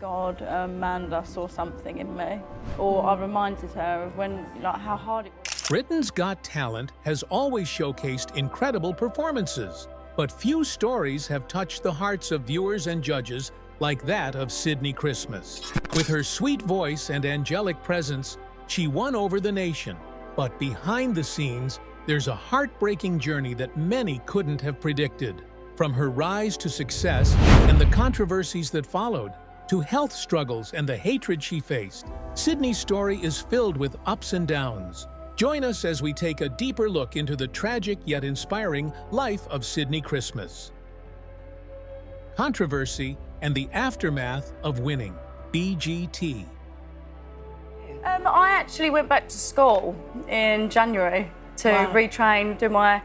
God, Amanda saw something in me. Or I reminded her of when, like, how hard it was. Britain's Got Talent has always showcased incredible performances, but few stories have touched the hearts of viewers and judges like that of Sydnie Christmas. With her sweet voice and angelic presence, she won over the nation. But behind the scenes, there's a heartbreaking journey that many couldn't have predicted. From her rise to success and the controversies that followed, to health struggles and the hatred she faced, Sydnie's story is filled with ups and downs. Join us as we take a deeper look into the tragic yet inspiring life of Sydnie Christmas. Controversy and the aftermath of winning. BGT. I actually went back to school in January to retrain, do my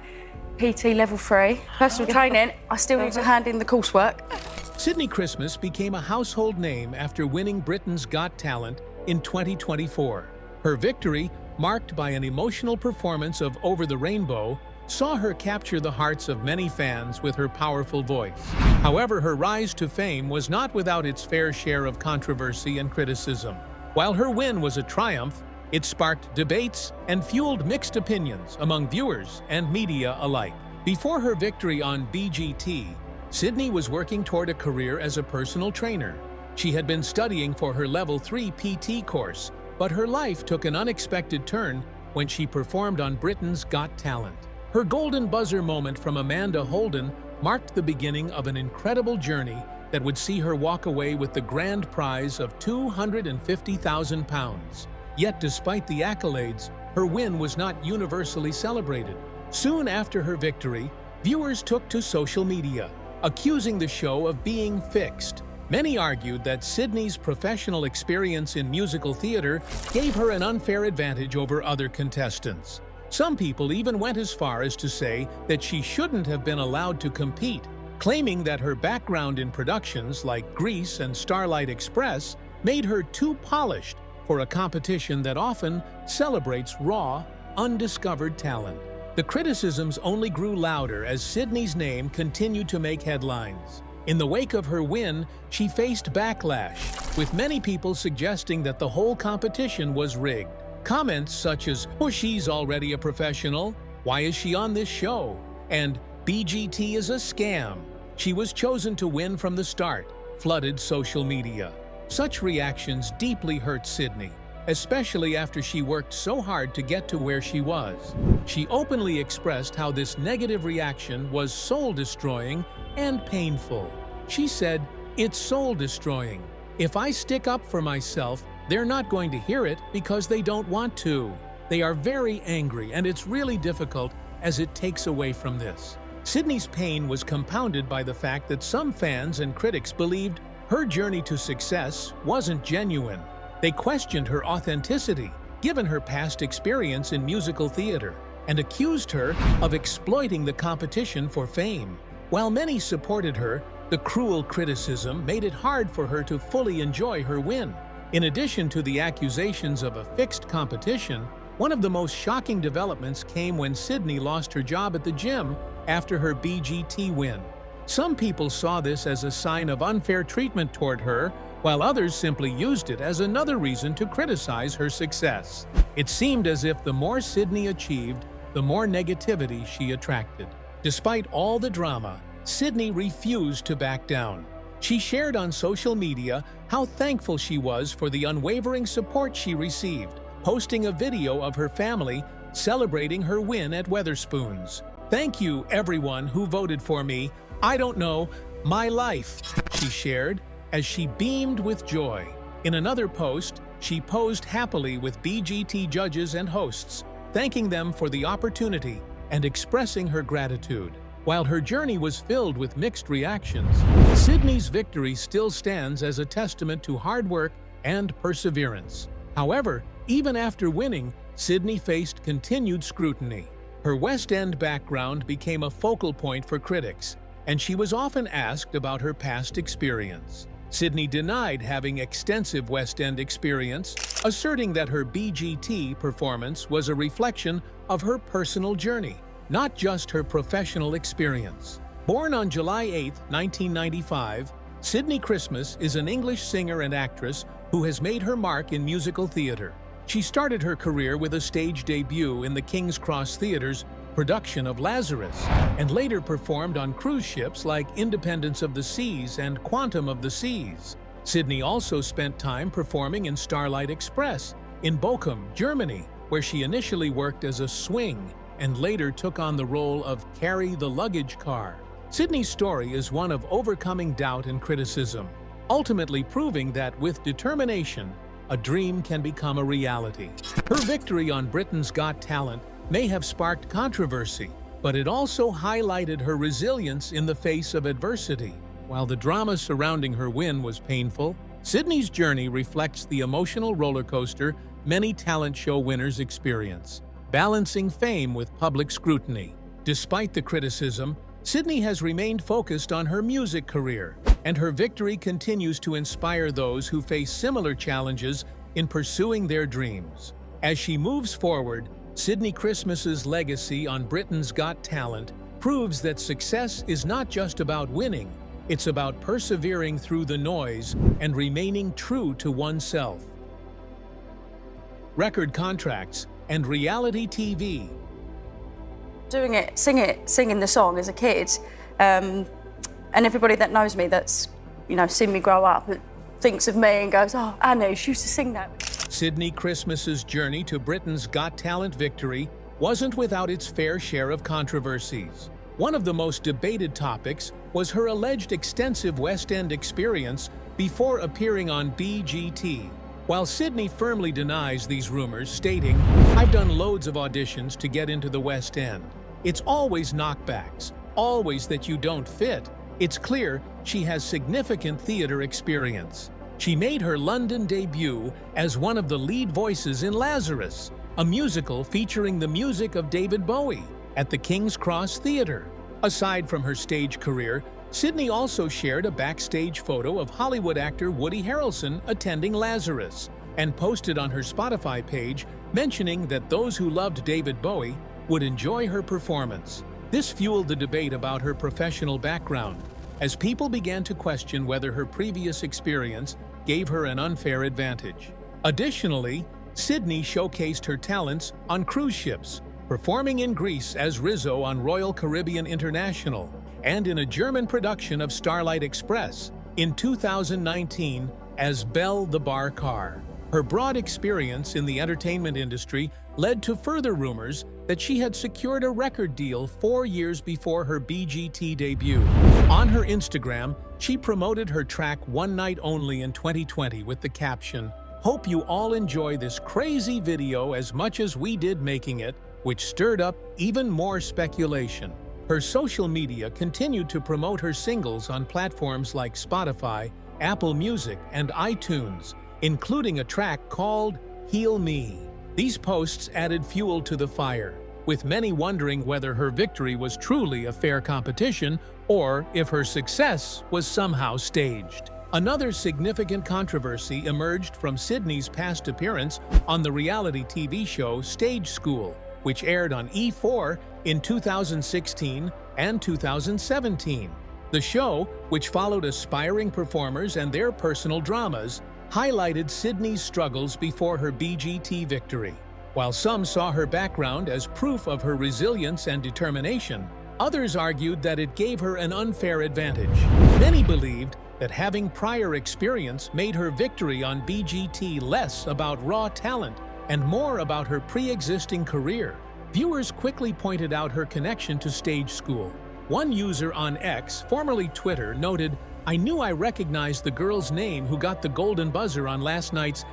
PT level 3. Personal training, I still need to hand in the coursework. Sydnie Christmas became a household name after winning Britain's Got Talent in 2024. Her victory, marked by an emotional performance of Over the Rainbow, saw her capture the hearts of many fans with her powerful voice. However, her rise to fame was not without its fair share of controversy and criticism. While her win was a triumph, it sparked debates and fueled mixed opinions among viewers and media alike. Before her victory on BGT, Sydnie was working toward a career as a personal trainer. She had been studying for her level 3 PT course, but her life took an unexpected turn when she performed on Britain's Got Talent. Her golden buzzer moment from Amanda Holden marked the beginning of an incredible journey that would see her walk away with the grand prize of £250,000. Yet despite the accolades, her win was not universally celebrated. Soon after her victory, viewers took to social media, accusing the show of being fixed. Many argued that Sydnie's professional experience in musical theater gave her an unfair advantage over other contestants. Some people even went as far as to say that she shouldn't have been allowed to compete, claiming that her background in productions like Grease and Starlight Express made her too polished for a competition that often celebrates raw, undiscovered talent. The criticisms only grew louder as Sydnie's name continued to make headlines. In the wake of her win, she faced backlash, with many people suggesting that the whole competition was rigged. Comments such as, "Oh, she's already a professional. Why is she on this show?" and "BGT is a scam. She was chosen to win from the start," flooded social media. Such reactions deeply hurt Sydnie, especially after she worked so hard to get to where she was. She openly expressed how this negative reaction was soul-destroying and painful. She said, "It's soul-destroying. If I stick up for myself, they're not going to hear it because they don't want to. They are very angry, and it's really difficult as it takes away from this." Sydnie's pain was compounded by the fact that some fans and critics believed her journey to success wasn't genuine. They questioned her authenticity, given her past experience in musical theater, and accused her of exploiting the competition for fame. While many supported her, the cruel criticism made it hard for her to fully enjoy her win. In addition to the accusations of a fixed competition, one of the most shocking developments came when Sydnie lost her job at the gym after her BGT win. Some people saw this as a sign of unfair treatment toward her, while others simply used it as another reason to criticize her success. It seemed as if the more Sydnie achieved, the more negativity she attracted. Despite all the drama, Sydnie refused to back down. She shared on social media how thankful she was for the unwavering support she received, posting a video of her family celebrating her win at Wetherspoons. "Thank you, everyone who voted for me. I don't know, my life," she shared as she beamed with joy. In another post, she posed happily with BGT judges and hosts, thanking them for the opportunity and expressing her gratitude. While her journey was filled with mixed reactions, Sydnie's victory still stands as a testament to hard work and perseverance. However, even after winning, Sydnie faced continued scrutiny. Her West End background became a focal point for critics, and she was often asked about her past experience. Sydnie denied having extensive West End experience, asserting that her BGT performance was a reflection of her personal journey, not just her professional experience. Born on July 8, 1995, Sydnie Christmas is an English singer and actress who has made her mark in musical theater. She started her career with a stage debut in the King's Cross Theatre's production of Lazarus, and later performed on cruise ships like Independence of the Seas and Quantum of the Seas. Sydnie also spent time performing in Starlight Express in Bochum, Germany, where she initially worked as a swing and later took on the role of Carrie the luggage car. Sydnie's story is one of overcoming doubt and criticism, ultimately proving that with determination, a dream can become a reality. Her victory on Britain's Got Talent may have sparked controversy, but it also highlighted her resilience in the face of adversity. While the drama surrounding her win was painful, Sydnie's journey reflects the emotional roller coaster many talent show winners experience, balancing fame with public scrutiny. Despite the criticism, Sydnie has remained focused on her music career, and her victory continues to inspire those who face similar challenges in pursuing their dreams. As she moves forward, Sydnie Christmas's legacy on Britain's Got Talent proves that success is not just about winning, it's about persevering through the noise and remaining true to oneself. Record contracts and reality TV. Doing it, singing the song as a kid, and everybody that knows me, that's, seen me grow up, thinks of me and goes, "Oh, Annie, she used to sing that." Sydnie Christmas's journey to Britain's Got Talent victory wasn't without its fair share of controversies. One of the most debated topics was her alleged extensive West End experience before appearing on BGT. While Sydnie firmly denies these rumors, stating, "I've done loads of auditions to get into the West End. It's always knockbacks, always that you don't fit," it's clear she has significant theater experience. She made her London debut as one of the lead voices in Lazarus, a musical featuring the music of David Bowie, at the King's Cross Theatre. Aside from her stage career, Sydnie also shared a backstage photo of Hollywood actor Woody Harrelson attending Lazarus, and posted on her Spotify page mentioning that those who loved David Bowie would enjoy her performance. This fueled the debate about her professional background, as people began to question whether her previous experience gave her an unfair advantage. Additionally, Sydnie showcased her talents on cruise ships, performing in Greece as Rizzo on Royal Caribbean International, and in a German production of Starlight Express in 2019 as Belle the Bar Car. Her broad experience in the entertainment industry led to further rumors that she had secured a record deal 4 years before her BGT debut. On her Instagram, she promoted her track One Night Only in 2020 with the caption, "Hope you all enjoy this crazy video as much as we did making it," which stirred up even more speculation. Her social media continued to promote her singles on platforms like Spotify, Apple Music, and iTunes, including a track called Heal Me. These posts added fuel to the fire, with many wondering whether her victory was truly a fair competition or if her success was somehow staged. Another significant controversy emerged from Sydnie's past appearance on the reality TV show Stage School, which aired on E4 in 2016 and 2017. The show, which followed aspiring performers and their personal dramas, highlighted Sydnie's struggles before her BGT victory. While some saw her background as proof of her resilience and determination, others argued that it gave her an unfair advantage. Many believed that having prior experience made her victory on BGT less about raw talent and more about her pre-existing career. Viewers quickly pointed out her connection to Stage School. One user on X, formerly Twitter, noted, "I knew I recognized the girl's name who got the golden buzzer on last night's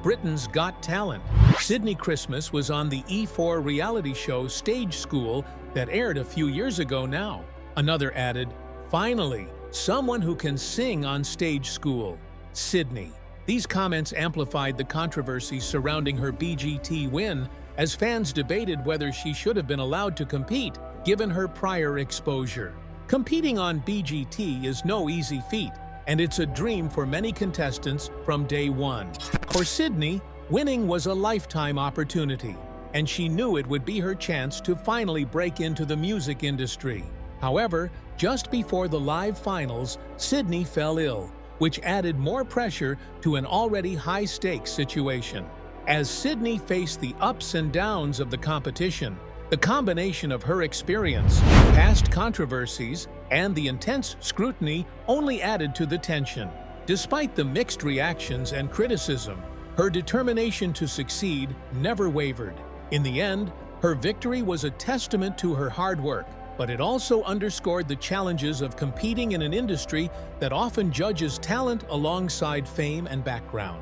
#Britain's Got Talent." Sydnie Christmas was on the E4 reality show Stage School that aired a few years ago now. Another added, "Finally, someone who can sing on Stage School. Sydnie." These comments amplified the controversy surrounding her BGT win, as fans debated whether she should have been allowed to compete given her prior exposure. Competing on BGT is no easy feat, and it's a dream for many contestants from day one. For Sydnie, winning was a lifetime opportunity, and she knew it would be her chance to finally break into the music industry. However, Just before the live finals, Sydnie fell ill, which added more pressure to an already high-stakes situation. As Sydnie faced the ups and downs of the competition, the combination of her experience, past controversies, and the intense scrutiny only added to the tension. Despite the mixed reactions and criticism, her determination to succeed never wavered. In the end, her victory was a testament to her hard work, but it also underscored the challenges of competing in an industry that often judges talent alongside fame and background.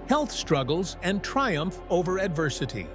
Health struggles and triumph over adversity.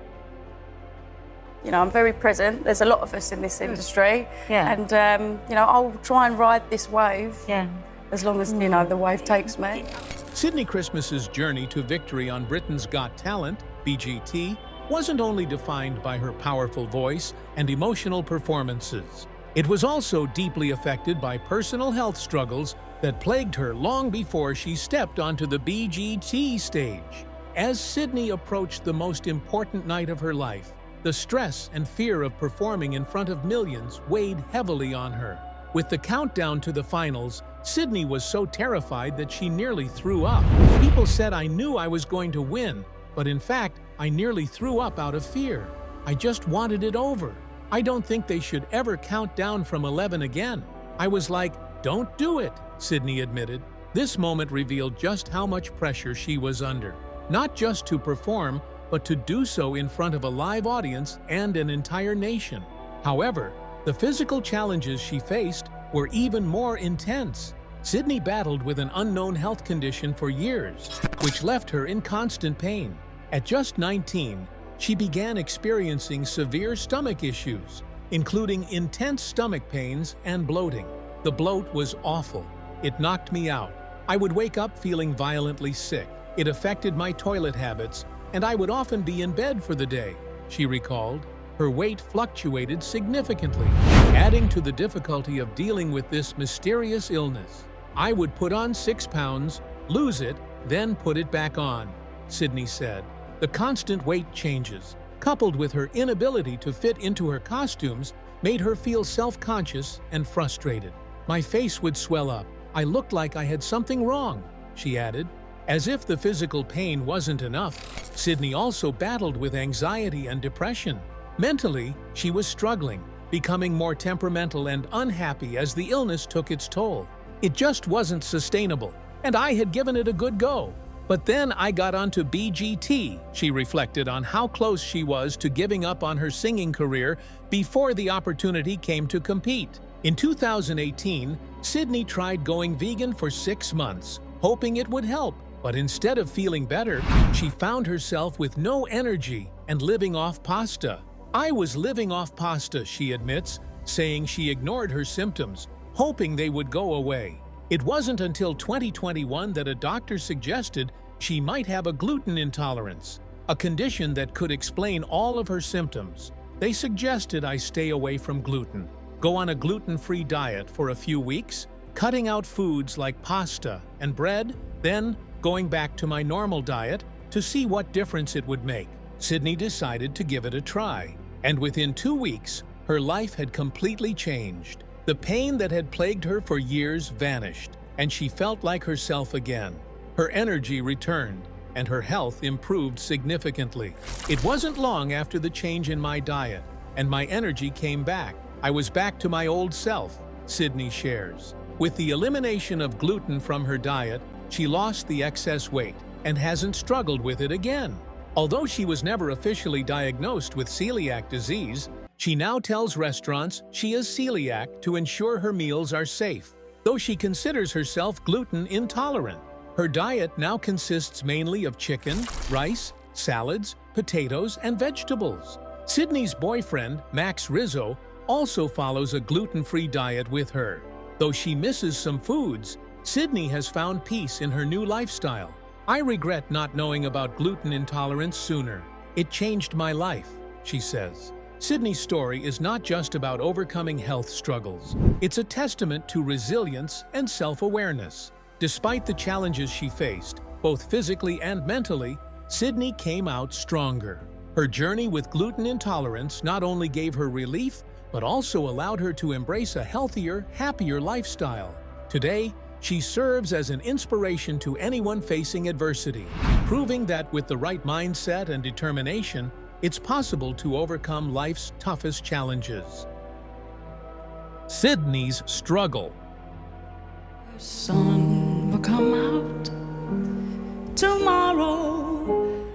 You know, I'm very present. There's a lot of us in this industry. Yeah. And, you know, I'll try and ride this wave. Yeah. As long as, you know, the wave takes me. Sydnie Christmas's journey to victory on Britain's Got Talent, BGT, wasn't only defined by her powerful voice and emotional performances. It was also deeply affected by personal health struggles that plagued her long before she stepped onto the BGT stage. As Sydnie approached the most important night of her life, the stress and fear of performing in front of millions weighed heavily on her. With the countdown to the finals, Sydnie was so terrified that she nearly threw up. People said I knew I was going to win, but in fact, I nearly threw up out of fear. I just wanted it over. I don't think they should ever count down from 11 again. I was like, don't do it, Sydnie admitted. This moment revealed just how much pressure she was under. Not just to perform, but to do so in front of a live audience and an entire nation. However, the physical challenges she faced were even more intense. Sydnie battled with an unknown health condition for years, which left her in constant pain. At just 19, she began experiencing severe stomach issues, including intense stomach pains and bloating. The bloat was awful. It knocked me out. I would wake up feeling violently sick. It affected my toilet habits, and I would often be in bed for the day, she recalled. Her weight fluctuated significantly, adding to the difficulty of dealing with this mysterious illness. I would put on 6 pounds, lose it, then put it back on, Sydnie said. The constant weight changes, coupled with her inability to fit into her costumes, made her feel self-conscious and frustrated. My face would swell up. I looked like I had something wrong, she added. As if the physical pain wasn't enough, Sydnie also battled with anxiety and depression. Mentally, she was struggling, becoming more temperamental and unhappy as the illness took its toll. It just wasn't sustainable, and I had given it a good go. But then I got onto BGT, she reflected on how close she was to giving up on her singing career before the opportunity came to compete. In 2018, Sydnie tried going vegan for 6 months, hoping it would help. But instead of feeling better, she found herself with no energy and living off pasta. I was living off pasta, she admits, saying she ignored her symptoms, hoping they would go away. It wasn't until 2021 that a doctor suggested she might have a gluten intolerance, a condition that could explain all of her symptoms. They suggested I stay away from gluten, go on a gluten-free diet for a few weeks, cutting out foods like pasta and bread, then going back to my normal diet to see what difference it would make. Sydnie decided to give it a try, and within 2 weeks, her life had completely changed. The pain that had plagued her for years vanished, and she felt like herself again. Her energy returned, and her health improved significantly. It wasn't long after the change in my diet, and my energy came back. I was back to my old self, Sydnie shares. With the elimination of gluten from her diet, she lost the excess weight and hasn't struggled with it again. Although she was never officially diagnosed with celiac disease, she now tells restaurants she is celiac to ensure her meals are safe. Though she considers herself gluten intolerant, her diet now consists mainly of chicken, rice, salads, potatoes, and vegetables. Sydnie's boyfriend, Max Rizzo, also follows a gluten-free diet with her. Though she misses some foods, Sydnie has found peace in her new lifestyle. I regret not knowing about gluten intolerance sooner. It changed my life, she says. Sydnie's story is not just about overcoming health struggles. It's a testament to resilience and self-awareness. Despite the challenges she faced, both physically and mentally, Sydnie came out stronger. Her journey with gluten intolerance not only gave her relief, but also allowed her to embrace a healthier, happier lifestyle. Today, she serves as an inspiration to anyone facing adversity, proving that with the right mindset and determination, it's possible to overcome life's toughest challenges. Sydnie's struggle. The sun will come out tomorrow.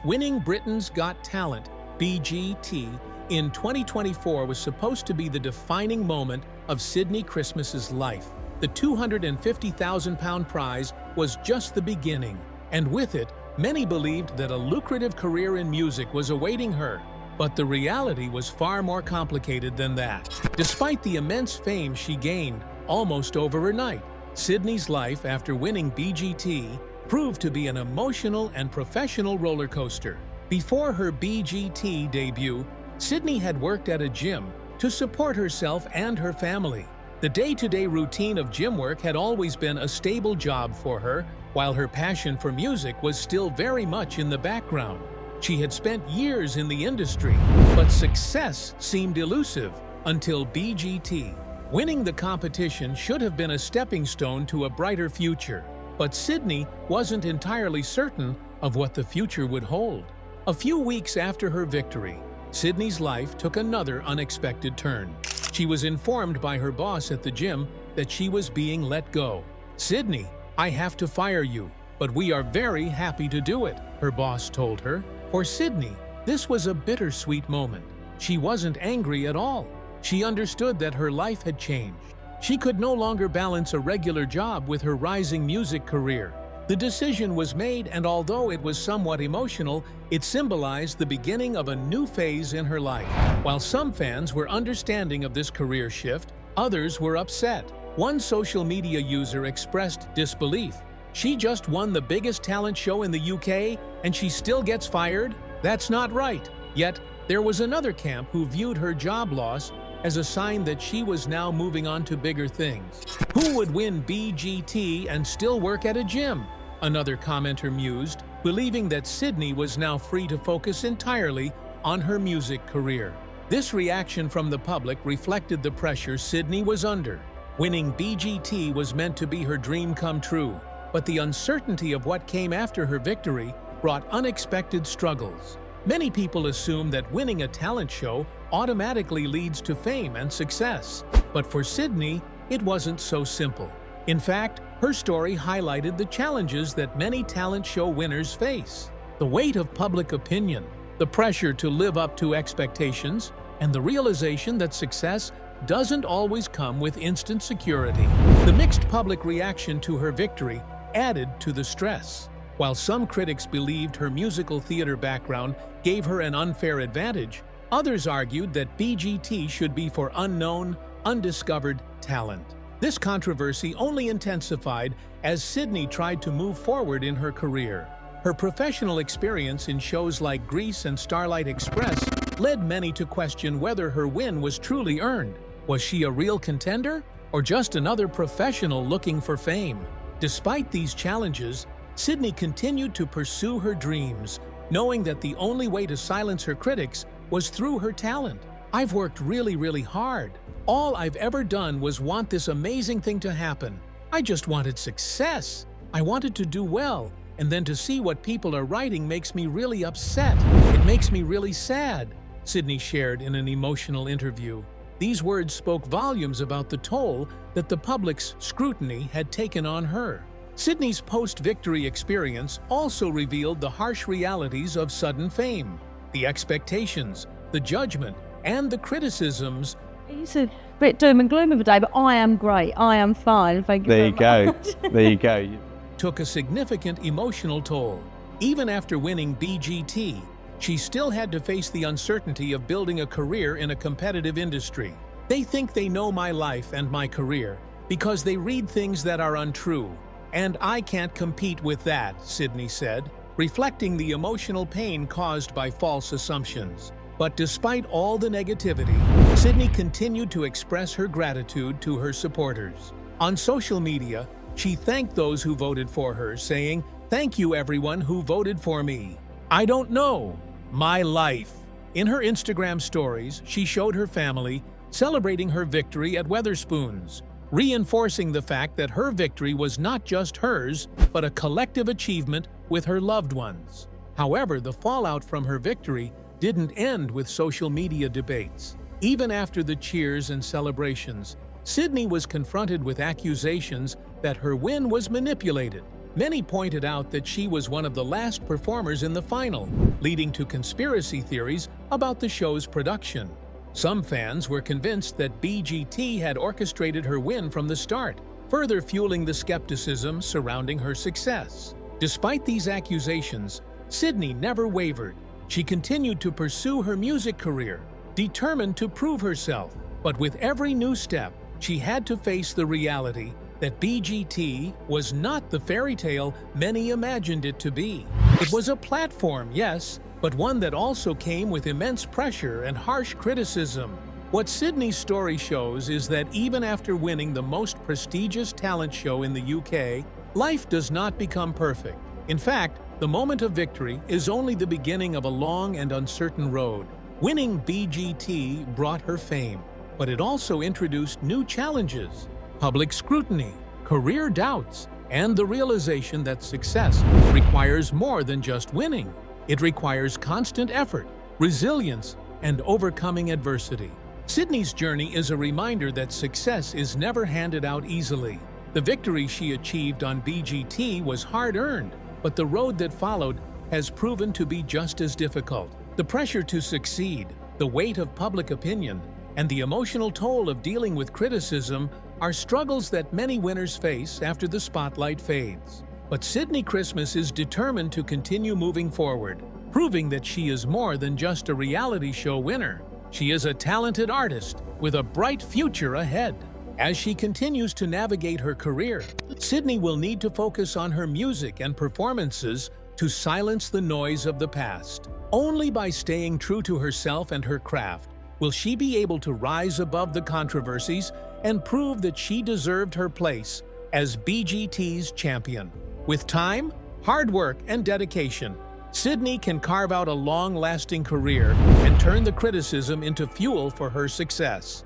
Winning Britain's Got Talent, BGT, in 2024 was supposed to be the defining moment of Sydnie Christmas's life. The £250,000 prize was just the beginning, and with it, many believed that a lucrative career in music was awaiting her. But the reality was far more complicated than that. Despite the immense fame she gained almost overnight, Sydnie's life after winning BGT proved to be an emotional and professional roller coaster. Before her BGT debut, Sydnie had worked at a gym to support herself and her family. The day-to-day routine of gym work had always been a stable job for her, while her passion for music was still very much in the background. She had spent years in the industry, but success seemed elusive until BGT. Winning the competition should have been a stepping stone to a brighter future, but Sydnie wasn't entirely certain of what the future would hold. A few weeks after her victory, Sydnie's life took another unexpected turn. She was informed by her boss at the gym that she was being let go. "Sydnie, I have to fire you, but we are very happy to do it," her boss told her. For Sydnie, this was a bittersweet moment. She wasn't angry at all. She understood that her life had changed. She could no longer balance a regular job with her rising music career. The decision was made, and although it was somewhat emotional, it symbolized the beginning of a new phase in her life. While some fans were understanding of this career shift, others were upset. One social media user expressed disbelief. "She just won the biggest talent show in the UK, and she still gets fired? That's not right." Yet, there was another camp who viewed her job loss as a sign that she was now moving on to bigger things. Who would win BGT and still work at a gym? Another commenter mused, believing that Sydnie was now free to focus entirely on her music career. This reaction from the public reflected the pressure Sydnie was under. Winning BGT was meant to be her dream come true, but the uncertainty of what came after her victory brought unexpected struggles. Many people assume that winning a talent show automatically leads to fame and success. But for Sydnie, it wasn't so simple. In fact, her story highlighted the challenges that many talent show winners face. The weight of public opinion, the pressure to live up to expectations, and the realization that success doesn't always come with instant security. The mixed public reaction to her victory added to the stress. While some critics believed her musical theater background gave her an unfair advantage, others argued that BGT should be for unknown, undiscovered talent. This controversy only intensified as Sydnie tried to move forward in her career. Her professional experience in shows like Grease and Starlight Express led many to question whether her win was truly earned. Was she a real contender, or just another professional looking for fame? Despite these challenges, Sydnie continued to pursue her dreams, knowing that the only way to silence her critics was through her talent. "I've worked really hard. All I've ever done was want this amazing thing to happen. I just wanted success. I wanted to do well, and then to see what people are writing makes me really upset. It makes me really sad," Sydnie shared in an emotional interview. These words spoke volumes about the toll that the public's scrutiny had taken on her. Sydnie's post-victory experience also revealed the harsh realities of sudden fame. The expectations, the judgment, and the criticisms. It's a bit doom and gloom of a day, but I am great. I am fine. Thank you very much. There you go. Took a significant emotional toll. Even after winning BGT, she still had to face the uncertainty of building a career in a competitive industry. "They think they know my life and my career because they read things that are untrue, and I can't compete with that," Sydnie said, reflecting the emotional pain caused by false assumptions. But despite all the negativity, Sydnie continued to express her gratitude to her supporters. On social media, she thanked those who voted for her, saying, "Thank you everyone who voted for me. I don't know. My life." In her Instagram stories, she showed her family celebrating her victory at Wetherspoons, reinforcing the fact that her victory was not just hers, but a collective achievement with her loved ones. However, the fallout from her victory didn't end with social media debates. Even after the cheers and celebrations, Sydnie was confronted with accusations that her win was manipulated. Many pointed out that she was one of the last performers in the final, leading to conspiracy theories about the show's production. Some fans were convinced that BGT had orchestrated her win from the start, further fueling the skepticism surrounding her success. Despite these accusations, Sydnie never wavered. She continued to pursue her music career, determined to prove herself. But with every new step, she had to face the reality that BGT was not the fairy tale many imagined it to be. It was a platform, yes, but one that also came with immense pressure and harsh criticism. What Sydnie's story shows is that even after winning the most prestigious talent show in the UK, life does not become perfect. In fact, the moment of victory is only the beginning of a long and uncertain road. Winning BGT brought her fame, but it also introduced new challenges: public scrutiny, career doubts, and the realization that success requires more than just winning. It requires constant effort, resilience, and overcoming adversity. Sydnie's journey is a reminder that success is never handed out easily. The victory she achieved on BGT was hard-earned, but the road that followed has proven to be just as difficult. The pressure to succeed, the weight of public opinion, and the emotional toll of dealing with criticism are struggles that many winners face after the spotlight fades. But Sydnie Christmas is determined to continue moving forward, proving that she is more than just a reality show winner. She is a talented artist with a bright future ahead. As she continues to navigate her career, Sydnie will need to focus on her music and performances to silence the noise of the past. Only by staying true to herself and her craft will she be able to rise above the controversies and prove that she deserved her place as BGT's champion. With time, hard work, and dedication, Sydnie can carve out a long-lasting career and turn the criticism into fuel for her success.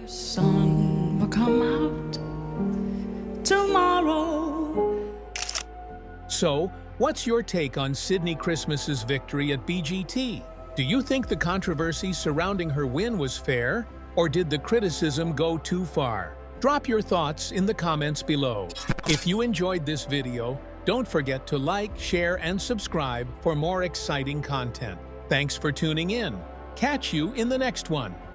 The sun will come out tomorrow. So, what's your take on Sydnie Christmas's victory at BGT? Do you think the controversy surrounding her win was fair, or did the criticism go too far? Drop your thoughts in the comments below. If you enjoyed this video, don't forget to like, share, and subscribe for more exciting content. Thanks for tuning in. Catch you in the next one.